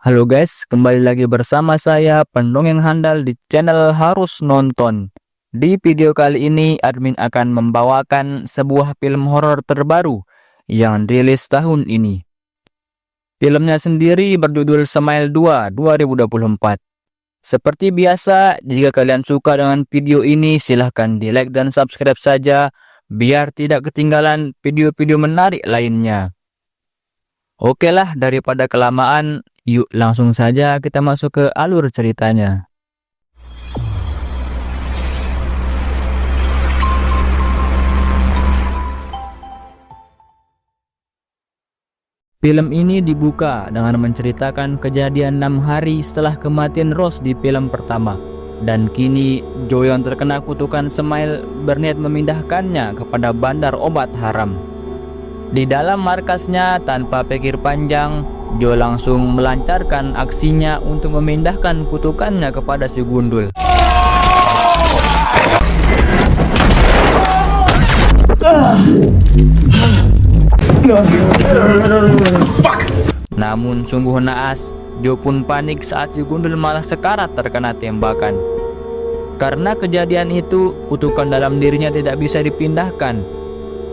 Halo guys, kembali lagi bersama saya pendongeng handal di channel Harus Nonton. Di video kali ini admin akan membawakan sebuah film horor terbaru yang rilis tahun ini. Filmnya sendiri berjudul Smile 2 2024. Seperti biasa, jika kalian suka dengan video ini silahkan di like dan subscribe saja biar tidak ketinggalan video-video menarik lainnya. Oke lah, daripada kelamaan, yuk langsung saja kita masuk ke alur ceritanya. Film ini dibuka dengan menceritakan kejadian 6 hari setelah kematian Rose di film pertama. Dan kini Joe yang terkena kutukan Smile berniat memindahkannya kepada bandar obat haram. Di dalam markasnya tanpa pikir panjang, Joe langsung melancarkan aksinya untuk memindahkan kutukannya kepada si gundul. Namun sungguh naas, Joe pun panik saat si gundul malah sekarat terkena tembakan. Karena kejadian itu, kutukan dalam dirinya tidak bisa dipindahkan.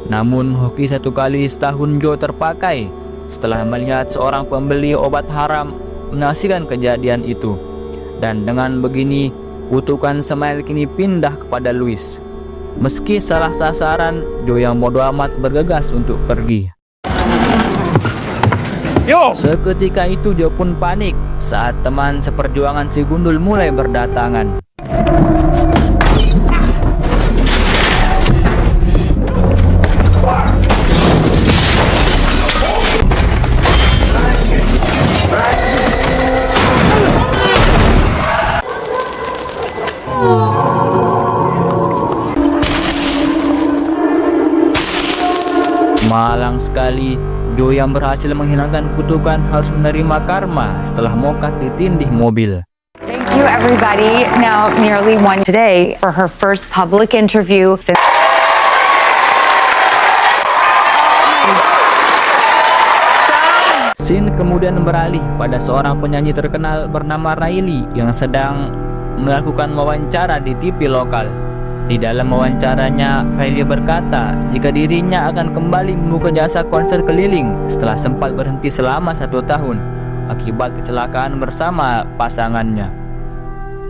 Namun hoki satu kali setahun Joe terpakai setelah melihat seorang pembeli obat haram menyaksikan kejadian itu. Dan dengan begini, kutukan Smile kini pindah kepada Louis. Meski salah sasaran, Joe yang bodoh amat bergegas untuk pergi. Seketika itu Joe pun panik saat teman seperjuangan si gundul mulai berdatangan. Malang sekali, Joe yang berhasil menghilangkan kutukan harus menerima karma setelah mokat ditindih mobil. Thank you everybody. Now nearly one today for her first public interview since Scene kemudian beralih pada seorang penyanyi terkenal bernama Riley yang sedang melakukan wawancara di TV lokal. Di dalam wawancaranya, Riley berkata jika dirinya akan kembali membuka jasa konser keliling setelah sempat berhenti selama 1 tahun akibat kecelakaan bersama pasangannya.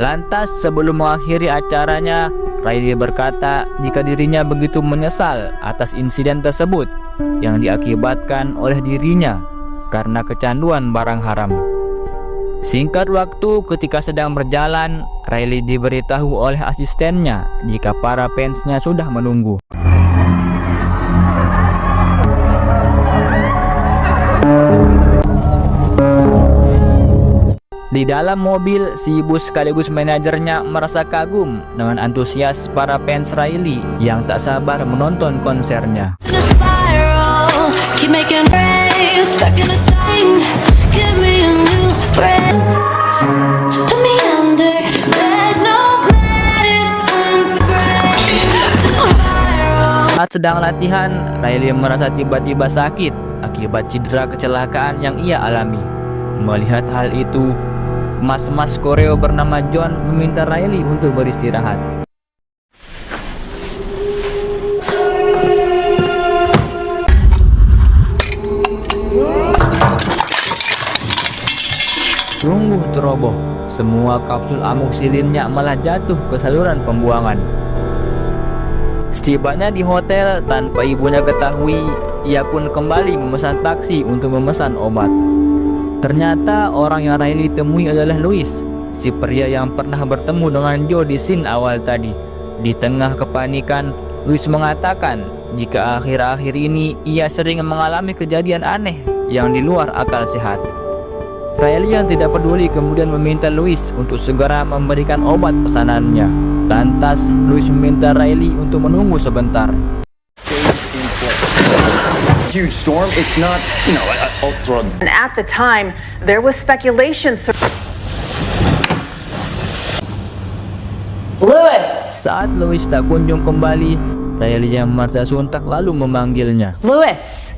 Lantas sebelum mengakhiri acaranya, Riley berkata jika dirinya begitu menyesal atas insiden tersebut yang diakibatkan oleh dirinya karena kecanduan barang haram. Singkat waktu, ketika sedang berjalan, Riley diberitahu oleh asistennya jika para fansnya sudah menunggu. Di dalam mobil, si ibu sekaligus manajernya merasa kagum dengan antusias para fans Riley yang tak sabar menonton konsernya. Saat sedang latihan, Riley merasa tiba-tiba sakit akibat cedera kecelakaan yang ia alami. Melihat hal itu, mas-mas koreo bernama John meminta Riley untuk beristirahat. Sungguh ceroboh, semua kapsul amoksilinnya malah jatuh ke saluran pembuangan. Setibanya di hotel, tanpa ibunya ketahui, ia pun kembali memesan taksi untuk memesan obat. Ternyata orang yang Riley temui adalah Louis, si pria yang pernah bertemu dengan Joe di scene awal tadi. Di tengah kepanikan, Louis mengatakan jika akhir-akhir ini ia sering mengalami kejadian aneh yang di luar akal sehat. Riley yang tidak peduli kemudian meminta Louis untuk segera memberikan obat pesanannya. Lantas Louis meminta Riley untuk menunggu sebentar. Huge storm. It's not, ultra. and at the time there was speculation. Louis. Saat Louis tak kunjung kembali, Riley yang merasa sontak lalu memanggilnya. Louis.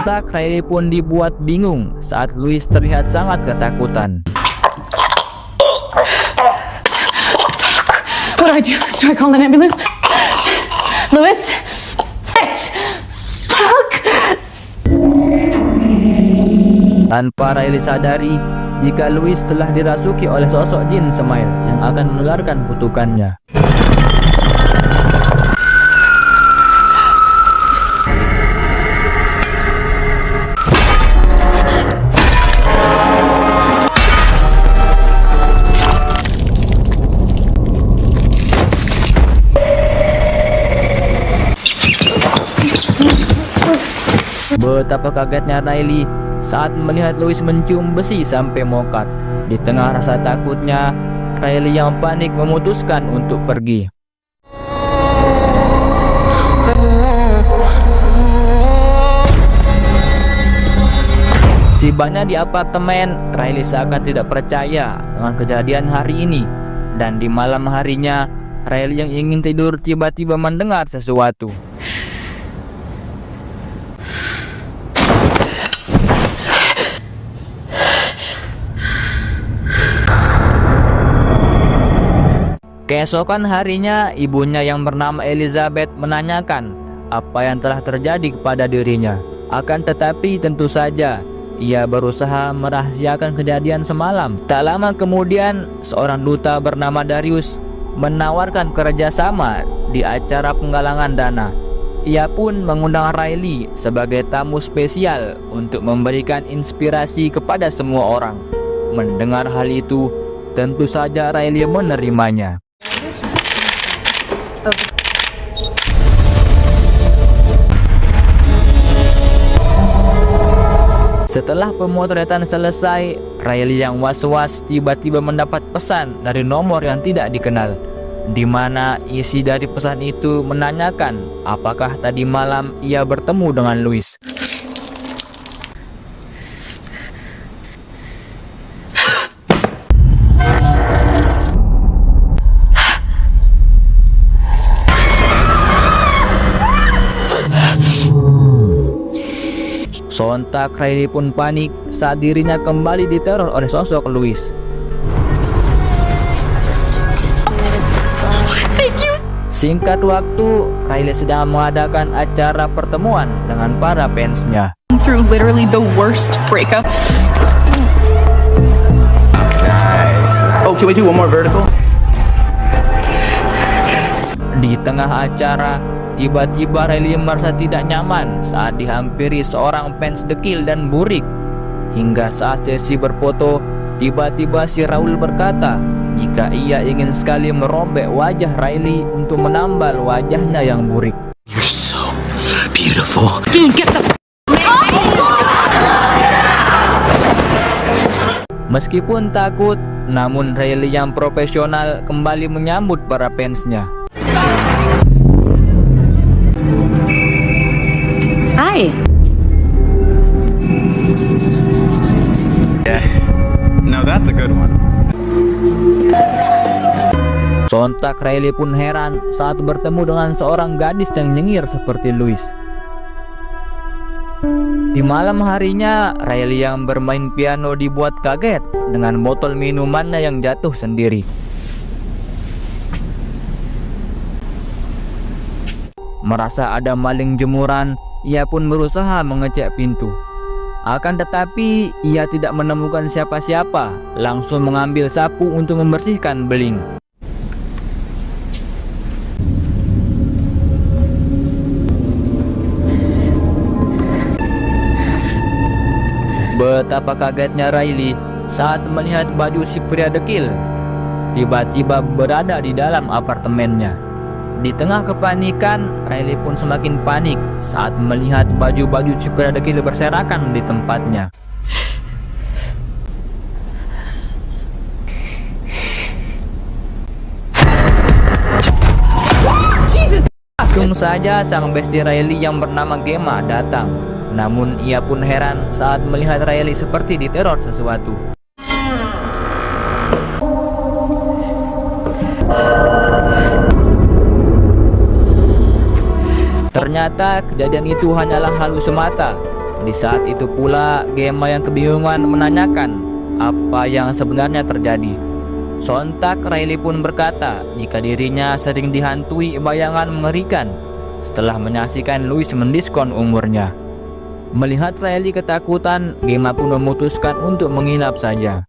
Sontak Riley pun dibuat bingung saat Louis terlihat sangat ketakutan. What do I do? Do I call an ambulance? Louis? Fuck! Tanpa Riley sadari jika Louis telah dirasuki oleh sosok jin Smile yang akan menularkan kutukannya. Betapa kagetnya Riley saat melihat Louis mencium besi sampai mokat. Di tengah rasa takutnya, Riley yang panik memutuskan untuk pergi. Tibanya di apartemen, Riley seakan tidak percaya dengan kejadian hari ini. Dan di malam harinya, Riley yang ingin tidur tiba-tiba mendengar sesuatu. Keesokan harinya, ibunya yang bernama Elizabeth menanyakan apa yang telah terjadi kepada dirinya. Akan tetapi tentu saja, ia berusaha merahasiakan kejadian semalam. Tak lama kemudian, seorang duta bernama Darius menawarkan kerjasama di acara penggalangan dana. Ia pun mengundang Riley sebagai tamu spesial untuk memberikan inspirasi kepada semua orang. Mendengar hal itu, tentu saja Riley menerimanya. Setelah pemotretan selesai, Riley yang was-was tiba-tiba mendapat pesan dari nomor yang tidak dikenal, di mana isi dari pesan itu menanyakan apakah tadi malam ia bertemu dengan Louis. Sontak Riley pun panik saat dirinya kembali diteror oleh sosok Louis. Singkat waktu, Riley sedang mengadakan acara pertemuan dengan para fansnya. Through literally the worst breakup. Oh, can we do one more vertical? Di tengah acara, tiba-tiba Riley merasa tidak nyaman saat dihampiri seorang fans dekil dan burik. Hingga saat sesi berfoto, tiba-tiba si Raul berkata jika ia ingin sekali merobek wajah Riley untuk menambal wajahnya yang burik. You're so beautiful. Dude, get the Meskipun takut, namun Riley yang profesional kembali menyambut para fansnya. Hi. Yeah. No, that's a good one. Sontak Riley pun heran saat bertemu dengan seorang gadis yang nyengir seperti Louis. Di malam harinya, Riley yang bermain piano dibuat kaget dengan botol minumannya yang jatuh sendiri. Merasa ada maling jemuran, ia pun berusaha mengecek pintu. Akan tetapi, ia tidak menemukan siapa-siapa, langsung mengambil sapu untuk membersihkan beling. Betapa kagetnya Riley saat melihat baju si pria dekil tiba-tiba berada di dalam apartemennya. Di tengah kepanikan, Riley pun semakin panik saat melihat baju-baju si pria dekil berserakan di tempatnya. Langsung saja sang besti Riley yang bernama Gemma datang. Namun ia pun heran saat melihat Riley seperti diteror sesuatu. Ternyata kejadian itu hanyalah halus semata. Di saat itu pula Gemma yang kebingungan menanyakan apa yang sebenarnya terjadi. Sontak Riley pun berkata jika dirinya sering dihantui bayangan mengerikan setelah menyaksikan Louis mendiskon umurnya. Melihat Riley ketakutan, Gemma pun memutuskan untuk menginap saja.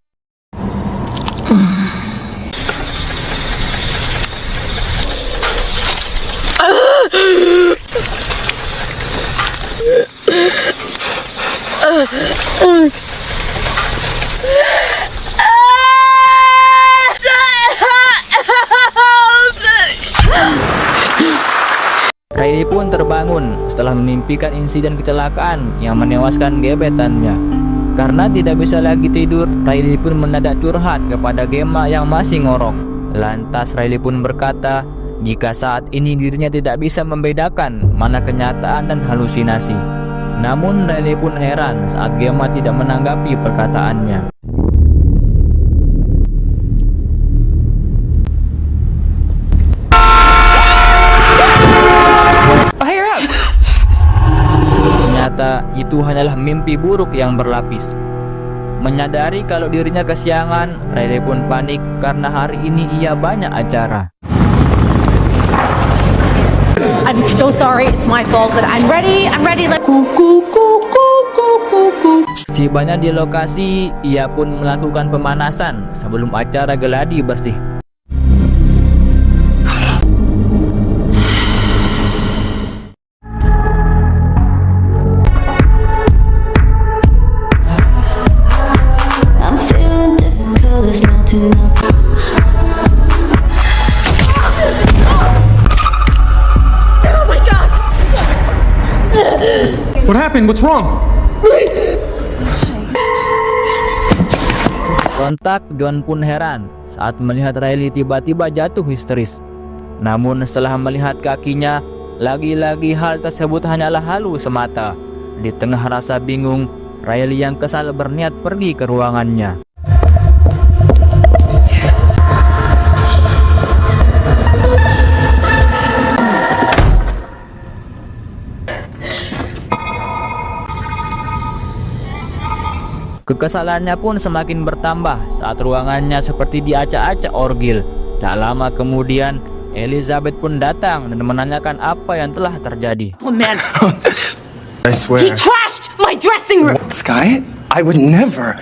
Riley pun terbangun setelah memimpikan insiden kecelakaan yang menewaskan gebetannya. Karena tidak bisa lagi tidur, Riley pun mendadak curhat kepada Gemma yang masih ngorok. Lantas Riley pun berkata jika saat ini dirinya tidak bisa membedakan mana kenyataan dan halusinasi. Namun Riley pun heran saat Gemma tidak menanggapi perkataannya. Ternyata itu hanyalah mimpi buruk yang berlapis. Menyadari kalau dirinya kesiangan, Riley pun panik karena hari ini ia banyak acara. I'm so sorry. It's my fault. But I'm ready. Sibanya di lokasi, ia pun melakukan pemanasan sebelum acara geladi bersih. I'm feeling difficult, it's melting up. What happened? What's wrong? Sontak John pun heran saat melihat Riley tiba-tiba jatuh histeris. Namun setelah melihat kakinya, lagi-lagi hal tersebut hanyalah halu semata. Di tengah rasa bingung, Riley yang kesal berniat pergi ke ruangannya. Kekesalannya pun semakin bertambah saat ruangannya seperti diacak-acak orgil. Tak lama kemudian, Elizabeth pun datang dan menanyakan apa yang telah terjadi. Oh man, I swear. he trashed my dressing room. Sky, I would never.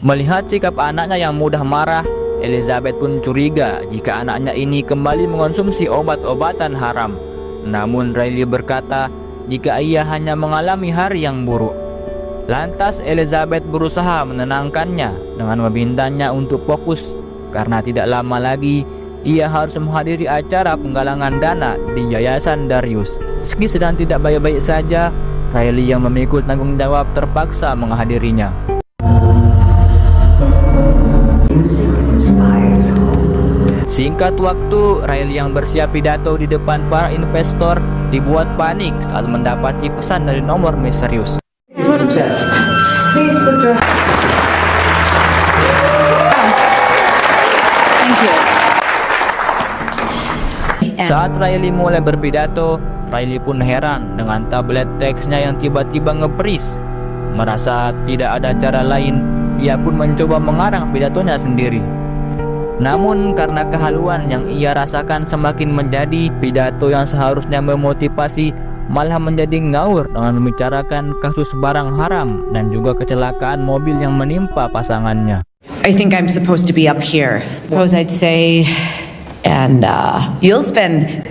Melihat sikap anaknya yang mudah marah, Elizabeth pun curiga jika anaknya ini kembali mengonsumsi obat-obatan haram. Namun Riley berkata jika ia hanya mengalami hari yang buruk. Lantas Elizabeth berusaha menenangkannya dengan memintanya untuk fokus karena tidak lama lagi ia harus menghadiri acara penggalangan dana di Yayasan Darius. Meski sedang tidak baik-baik saja, Riley yang memikul tanggung jawab terpaksa menghadirinya. Singkat waktu, Riley yang bersiap pidato di depan para investor dibuat panik saat mendapati pesan dari nomor misterius. Saat Riley mulai berpidato, Riley pun heran dengan tablet teksnya yang tiba-tiba nge-freeze. Merasa tidak ada cara lain, ia pun mencoba mengarang pidatonya sendiri. Namun karena kehaluan yang ia rasakan semakin menjadi, pidato yang seharusnya memotivasi malah menjadi ngawur dengan membicarakan kasus barang haram dan juga kecelakaan mobil yang menimpa pasangannya. I think I'm supposed to be up here. Suppose I'd say, and you'll spend,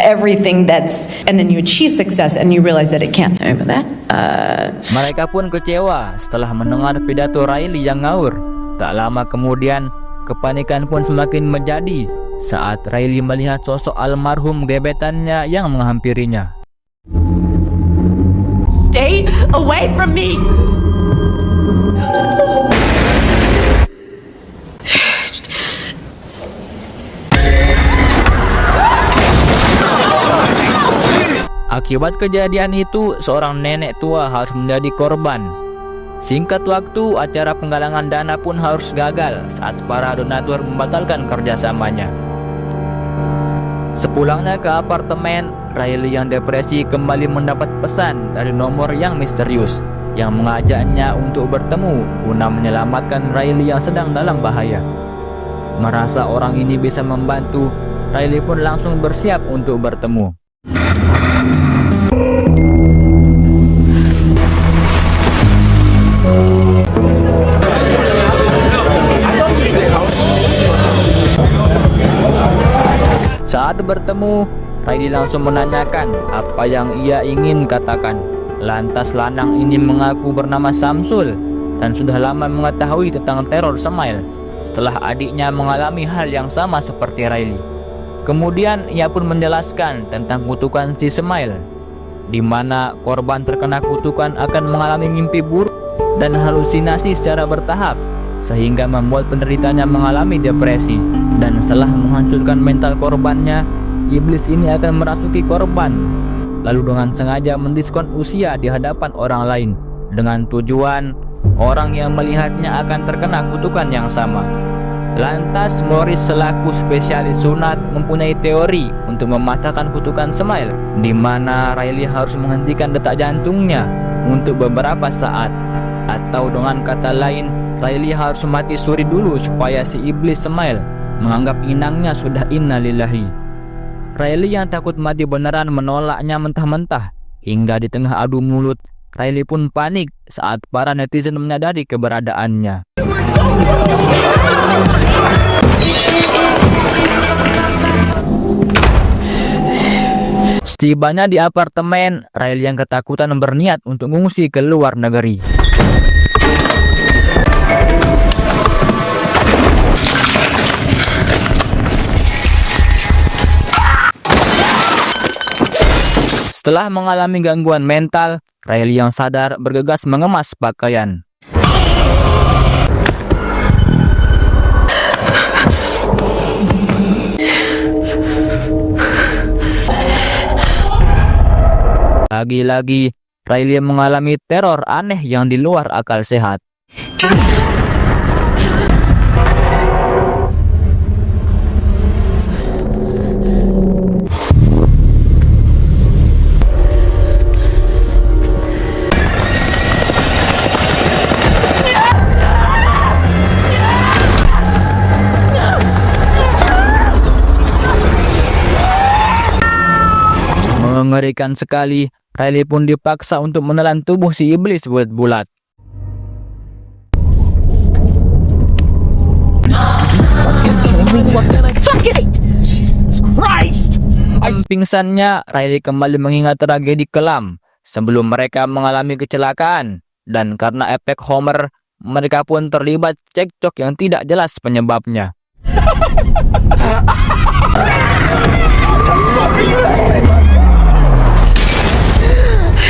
everything and then you achieve success and you realize that it can't. Remember that? Mereka pun kecewa setelah mendengar pidato Riley yang ngawur. Tak lama kemudian, kepanikan pun semakin menjadi saat Riley melihat sosok almarhum gebetannya yang menghampirinya. Stay away from me. Akibat kejadian itu, seorang nenek tua harus menjadi korban. Singkat waktu, acara penggalangan dana pun harus gagal saat para donatur membatalkan kerjasamanya. Sepulangnya ke apartemen, Riley yang depresi kembali mendapat pesan dari nomor yang misterius yang mengajaknya untuk bertemu guna menyelamatkan Riley yang sedang dalam bahaya. Merasa orang ini bisa membantu, Riley pun langsung bersiap untuk bertemu. Saat bertemu, Riley langsung menanyakan apa yang ia ingin katakan. Lantas lanang ini mengaku bernama Samsul dan sudah lama mengetahui tentang teror Smile setelah adiknya mengalami hal yang sama seperti Riley. Kemudian ia pun menjelaskan tentang kutukan si Smile, di mana korban terkena kutukan akan mengalami mimpi buruk dan halusinasi secara bertahap, sehingga membuat penderitanya mengalami depresi. Dan setelah menghancurkan mental korbannya, iblis ini akan merasuki korban, lalu dengan sengaja mendiskon usia di hadapan orang lain, dengan tujuan orang yang melihatnya akan terkena kutukan yang sama. Lantas Morris selaku spesialis sunat mempunyai teori untuk mematahkan kutukan Smile, di mana Riley harus menghentikan detak jantungnya untuk beberapa saat. Atau dengan kata lain, Riley harus mati suri dulu supaya si iblis Smile menganggap inangnya sudah innalillahi. Riley yang takut mati beneran menolaknya mentah-mentah. Hingga di tengah adu mulut, Riley pun panik saat para netizen menyadari keberadaannya. Setibanya di apartemen, Riley yang ketakutan berniat untuk mengungsi ke luar negeri. Setelah mengalami gangguan mental, Riley yang sadar bergegas mengemas pakaian. Lagi-lagi, Riley mengalami teror aneh yang di luar akal sehat. Mengerikan sekali, Riley pun dipaksa untuk menelan tubuh si iblis bulat-bulat. Pingsannya, Riley kembali mengingat tragedi kelam sebelum mereka mengalami kecelakaan, dan karena efek Homer, mereka pun terlibat cekcok yang tidak jelas penyebabnya.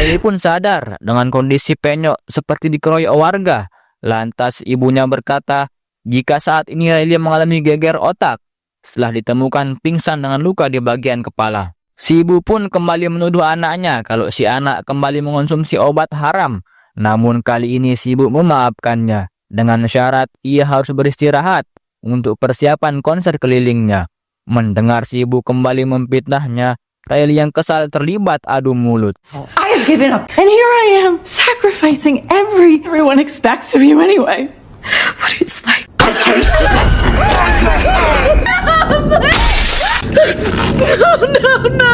Riley pun sadar dengan kondisi penyok seperti dikeroyok warga. Lantas ibunya berkata, jika saat ini Riley mengalami geger otak setelah ditemukan pingsan dengan luka di bagian kepala. Si ibu pun kembali menuduh anaknya kalau si anak kembali mengonsumsi obat haram. Namun kali ini si ibu memaafkannya dengan syarat ia harus beristirahat untuk persiapan konser kelilingnya. Mendengar si ibu kembali memfitnahnya, Riley yang kesal terlibat adu mulut. I have given up. And here I am, sacrificing everyone expects of you anyway. What it's like. I tasted it. No.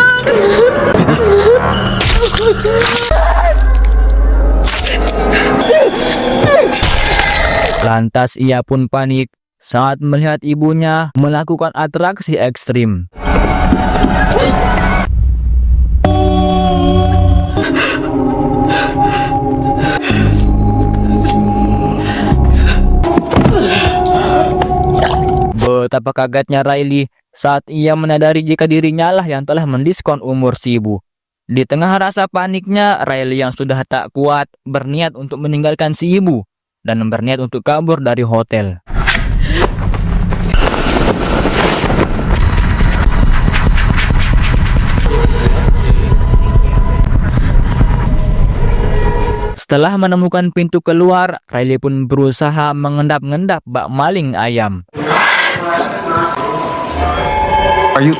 Lantas ia pun panik saat melihat ibunya melakukan atraksi ekstrim. Betapa kagetnya Riley saat ia menyadari jika dirinya lah yang telah mendiskon umur si ibu. Di tengah rasa paniknya, Riley yang sudah tak kuat berniat untuk meninggalkan si ibu dan berniat untuk kabur dari hotel. Setelah menemukan pintu keluar, Riley pun berusaha mengendap-endap bak maling ayam. Are you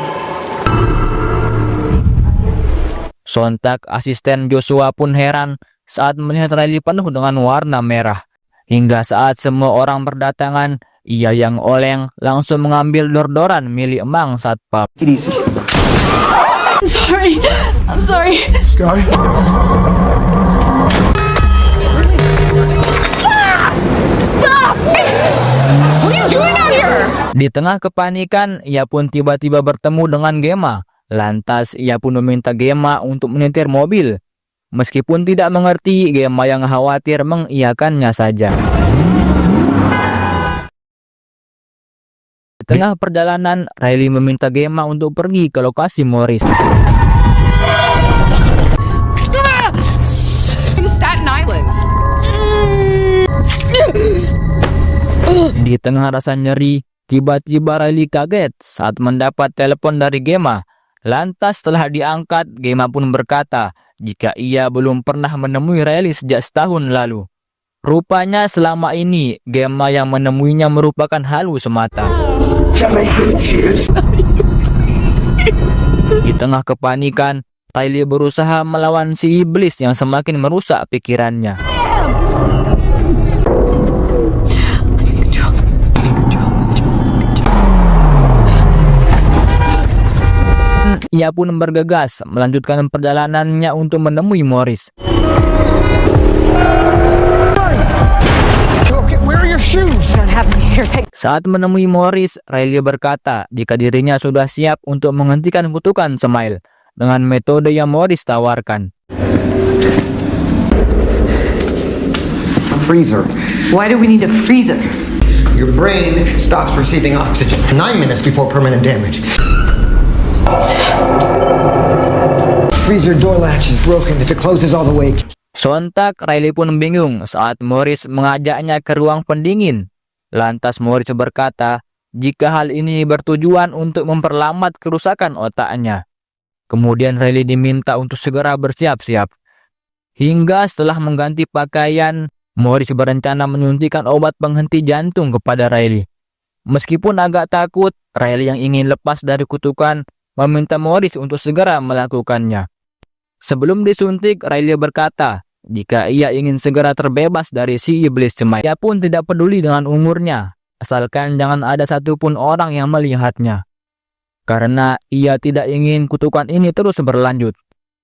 Sontak asisten Joshua pun heran saat melihat Riley penuh dengan warna merah. Hingga saat semua orang berdatangan, ia yang oleng langsung mengambil dor-doran milik Mang Satpam. Get easy. I'm sorry. Sky? What are you doing out here? Di tengah kepanikan, ia pun tiba-tiba bertemu dengan Gemma. Lantas ia pun meminta Gemma untuk menyetir mobil. Meskipun tidak mengerti, Gemma yang khawatir mengiyakannya saja. Di tengah perjalanan, Riley meminta Gemma untuk pergi ke lokasi Morris. Staten Island. Di tengah rasa nyeri, tiba-tiba Riley kaget saat mendapat telepon dari Gemma. Lantas setelah diangkat, Gemma pun berkata jika ia belum pernah menemui Riley sejak setahun lalu. Rupanya selama ini Gemma yang menemuinya merupakan halu semata. Di tengah kepanikan, Riley berusaha melawan si iblis yang semakin merusak pikirannya. Ia pun bergegas melanjutkan perjalanannya untuk menemui Morris. Where are your shoes? Saat menemui Morris, Riley berkata jika dirinya sudah siap untuk menghentikan kutukan Smile dengan metode yang Morris tawarkan. Freezer. Why do we need a freezer? Your brain stops receiving oxygen 9 minutes before permanent damage. Freezer door latch is broken if it closes all the way. Sontak Riley pun bingung saat Morris mengajaknya ke ruang pendingin. Lantas Morris berkata jika hal ini bertujuan untuk memperlambat kerusakan otaknya. Kemudian Riley diminta untuk segera bersiap-siap. Hingga setelah mengganti pakaian, Morris berencana menyuntikkan obat penghenti jantung kepada Riley. Meskipun agak takut, Riley yang ingin lepas dari kutukan meminta Morris untuk segera melakukannya. Sebelum disuntik, Riley berkata jika ia ingin segera terbebas dari si iblis cemai. Ia pun tidak peduli dengan umurnya, asalkan jangan ada satupun orang yang melihatnya. Karena ia tidak ingin kutukan ini terus berlanjut.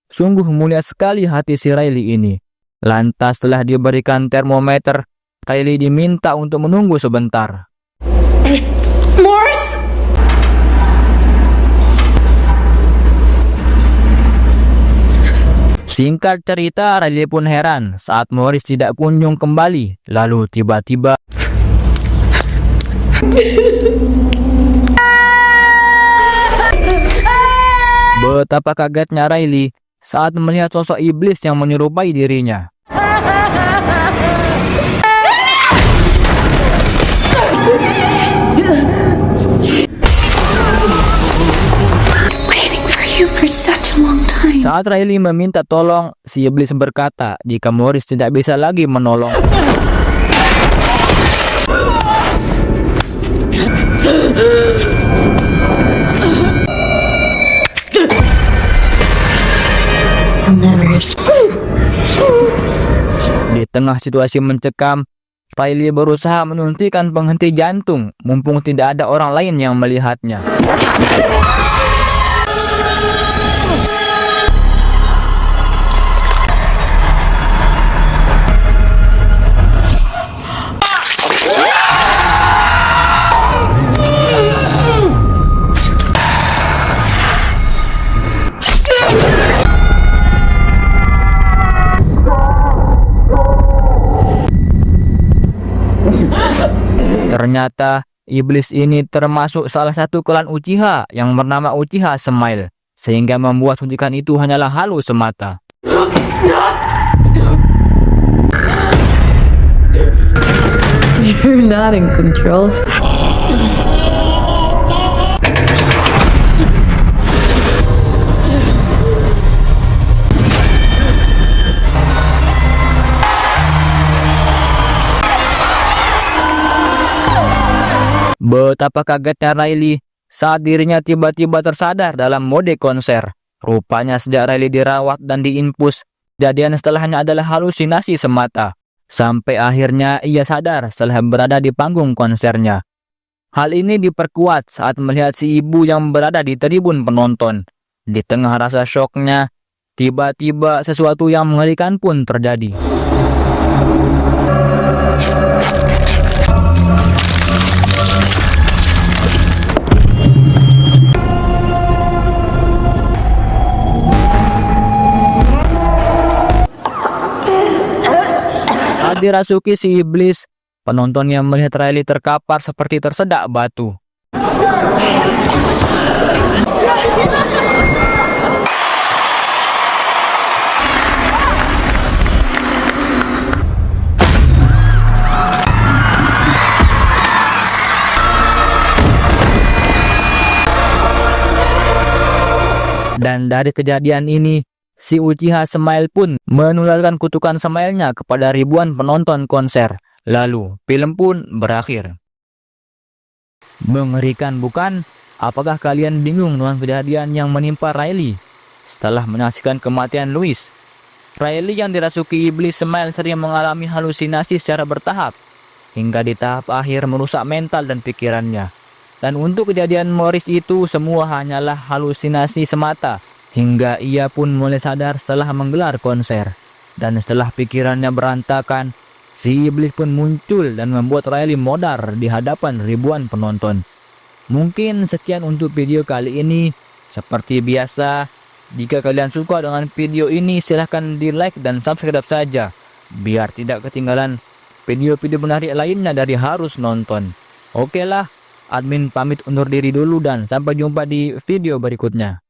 Sungguh mulia sekali hati si Riley ini. Lantas setelah diberikan termometer, Riley diminta untuk menunggu sebentar. Morris! Singkat cerita, Riley pun heran saat Morris tidak kunjung kembali. Lalu tiba-tiba betapa kagetnya Riley saat melihat sosok iblis yang menyerupai dirinya. Saat Riley meminta tolong, si iblis berkata jika Morris tidak bisa lagi menolong. Di tengah situasi mencekam, Riley berusaha menyuntikkan penghenti jantung mumpung tidak ada orang lain yang melihatnya. Ternyata iblis ini termasuk salah satu klan Uchiha yang bernama Uchiha Smile, sehingga membuat suntikan itu hanyalah halu semata. You're not in control. Betapa kagetnya Riley saat dirinya tiba-tiba tersadar dalam mode konser. Rupanya sejak Riley dirawat dan diinfus, kejadian setelahnya adalah halusinasi semata. Sampai akhirnya ia sadar setelah berada di panggung konsernya. Hal ini diperkuat saat melihat si ibu yang berada di tribun penonton. Di tengah rasa syoknya, tiba-tiba sesuatu yang mengerikan pun terjadi. Saat dirasuki si iblis, penonton yang melihat Riley terkapar seperti tersedak batu. Dan dari kejadian ini, si Uchiha Smile pun menularkan kutukan smile-nya kepada ribuan penonton konser. Lalu, film pun berakhir. Mengerikan bukan? Apakah kalian bingung dengan kejadian yang menimpa Riley? Setelah menyaksikan kematian Louis, Riley yang dirasuki iblis Smile sering mengalami halusinasi secara bertahap, hingga di tahap akhir merusak mental dan pikirannya. Dan untuk kejadian Morris itu semua hanyalah halusinasi semata, hingga ia pun mulai sadar setelah menggelar konser. Dan setelah pikirannya berantakan, si iblis pun muncul dan membuat Riley modar di hadapan ribuan penonton. Mungkin sekian untuk video kali ini. Seperti biasa, jika kalian suka dengan video ini silahkan di like dan subscribe saja, biar tidak ketinggalan video-video menarik lainnya dari Harus Nonton. Oke lah, admin pamit undur diri dulu dan sampai jumpa di video berikutnya.